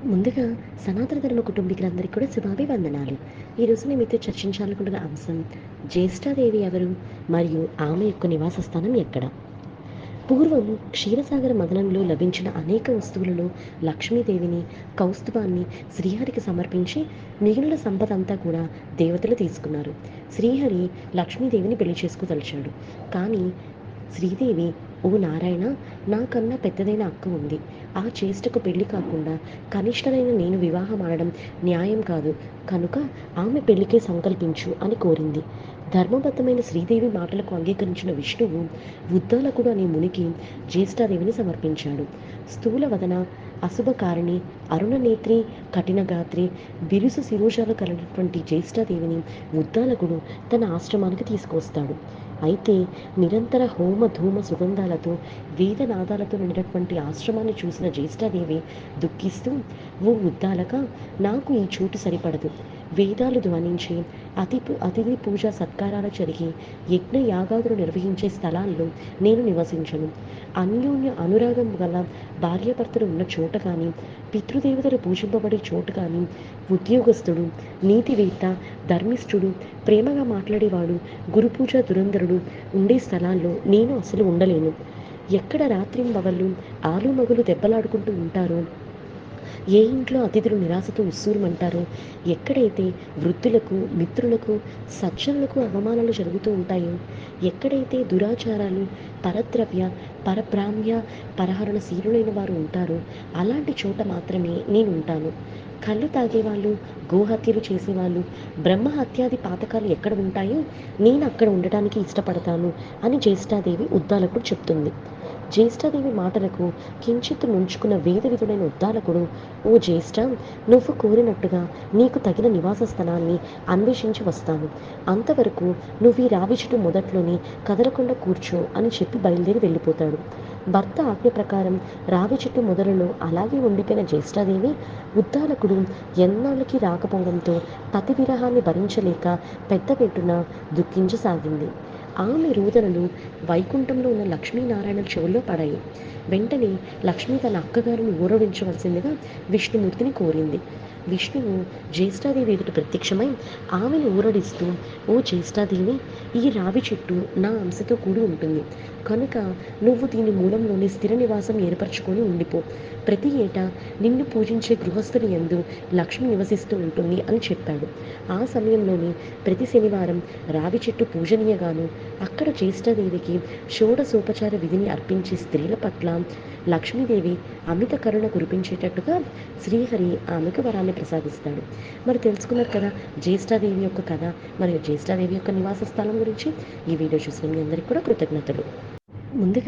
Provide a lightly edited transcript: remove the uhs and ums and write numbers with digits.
ముందుగా సనాతన ధర్మ కుటుంబీకులందరికీ కూడా శుభాభివందనాలు. ఈరోజు నేను మీతో చర్చించాలనుకుంటున్న అంశం జ్యేష్ఠాదేవి ఎవరు? మరియు ఆమె యొక్క నివాస స్థానం ఎక్కడ? పూర్వం క్షీరసాగర మథనంలో లభించిన అనేక వస్తువులలో లక్ష్మీదేవిని, కౌస్తుభాన్ని శ్రీహరికి సమర్పించి మిగిలిన సంపద అంతా కూడా దేవతలు తీసుకున్నారు. శ్రీహరి లక్ష్మీదేవిని పెళ్లి చేసుకోదలిచాడు. కానీ శ్రీదేవి, ఓ నారాయణ, నాకన్నా పెద్దదైన అక్క ఉంది. ఆ చేష్టకు పెళ్లి కాకుండా కనిష్టనైన నేను వివాహం ఆడడం న్యాయం కాదు. కనుక ఆమె పెళ్లికే సంకల్పించు అని కోరింది. ధర్మబద్ధమైన శ్రీదేవి మాటలకు అంగీకరించిన విష్ణువు ఉద్దాలకుడు అనే మునికి జ్యేష్ఠాదేవిని సమర్పించాడు. స్థూల వదన, అశుభకారిణి, అరుణనేత్రి, కఠినగాత్రి, బిరుసు శిరోజాలు కలిగినటువంటి జ్యేష్ఠాదేవిని ఉద్దాలకుడు తన ఆశ్రమానికి తీసుకొస్తాడు. అయితే నిరంతర హోమ ధూమ సుగంధాలతో వేదనాదాలతో నిండినటువంటి ఆశ్రమాన్ని చూసిన జ్యేష్ఠాదేవి దుఃఖిస్తూ, ఓ ఉద్దాలక, నాకు ఈ చోటు సరిపడదు. వేదాలు ధ్వనించి అతిథి పూజ సత్కారాలు జరిగి యజ్ఞ యాగాదులు నిర్వహించే స్థలాల్లో నేను నివసించను. అన్యోన్య అనురాగం గల భార్యాభర్తలు ఉన్న చోట కానీ, పితృదేవతలు పూజింపబడే చోటు కానీ, ఉద్యోగస్తుడు, నీతివేత్త, ధర్మిష్ఠుడు, ప్రేమగా మాట్లాడేవాడు, గురుపూజ దురంధరుడు ఉండే స్థలాల్లో నేను అసలు ఉండలేను. ఎక్కడ రాత్రింబవళ్ళు ఆలుమగలు దెబ్బలాడుకుంటూ ఉంటారో, ఏ ఇంట్లో అతిథులు నిరాశతో ఉస్సూరుమంటారో, ఎక్కడైతే వృద్ధులకు, మిత్రులకు, సజ్జనులకు అవమానాలు జరుగుతూ ఉంటాయో, ఎక్కడైతే దురాచారాలు, పరద్రవ్య, పరబ్రాహ్మ్య, పరహరణ శీలులైన వారు ఉంటారో, అలాంటి చోట మాత్రమే నేను ఉంటాను. కళ్ళు తాగేవాళ్ళు, గోహత్యలు చేసేవాళ్ళు, బ్రహ్మహత్యాది పాతకాలు ఎక్కడ ఉంటాయో నేను అక్కడ ఉండటానికి ఇష్టపడతాను అని జ్యేష్ఠాదేవి ఉద్దాలకుడు చెప్తుంది. జ్యేష్ఠాదేవి మాటలకు కించిత్తు ముంచుకున్న వేదవిధుడైన ఉద్దాలకుడు, ఓ జ్యేష్ఠ, నువ్వు కోరినట్టుగా నీకు తగిన నివాస స్థలాన్ని అన్వేషించి వస్తాను. అంతవరకు నువ్వు ఈ రావి చెట్టు మొదట్లోనే కదలకుండా కూర్చో అని చెప్పి బయలుదేరి వెళ్ళిపోతాడు. భర్త ఆజ్ఞ ప్రకారం రావి చెట్టు మొదలలో అలాగే ఉండిపోయిన జ్యేష్ఠాదేవి ఉద్దాలకుడు ఎన్నాళ్ళకి రాకపోవడంతో పతి విరహాన్ని భరించలేక పెద్ద పెట్టున దుఃఖించసాగింది. ఆమె రోదనలు వైకుంఠంలో ఉన్న లక్ష్మీనారాయణ చెవుల్లో పడాయి. వెంటనే లక్ష్మి తన అక్కగారిని ఊరడించవలసిందిగా విష్ణుమూర్తిని కోరింది. విష్ణువు జ్యేష్ఠాదేవి ఎదుట ప్రత్యక్షమై ఆమెను ఊరడిస్తూ, ఓ జ్యేష్ఠాదేవి, ఈ రావి చెట్టు నా అంశతో కూడి ఉంటుంది. కనుక నువ్వు దీని మూలంలోని స్థిర నివాసం ఏర్పరచుకొని ఉండిపో. ప్రతి ఏటా నిన్ను పూజించే గృహస్థుని యందు లక్ష్మి నివసిస్తూ ఉంటుంది అని చెప్పాడు. ఆ సమయంలోనే ప్రతి శనివారం రావి చెట్టు పూజనీయగాను, అక్కడ జ్యేష్ఠాదేవికి షోడశోపచార విధిని అర్పించే స్త్రీల పట్ల లక్ష్మీదేవి అమిత కరుణ కురిపించేటట్టుగా శ్రీహరి ఆమెకు వరాన్ని ప్రసాదిస్తాడు. మరి తెలుసుకున్నారు కదా జ్యేష్ఠాదేవి యొక్క కథ మరియు జ్యేష్ఠాదేవి యొక్క నివాస స్థలం గురించి. ఈ వీడియో చూసిన మీ అందరికీ కూడా కృతజ్ఞతలు. ముందుగా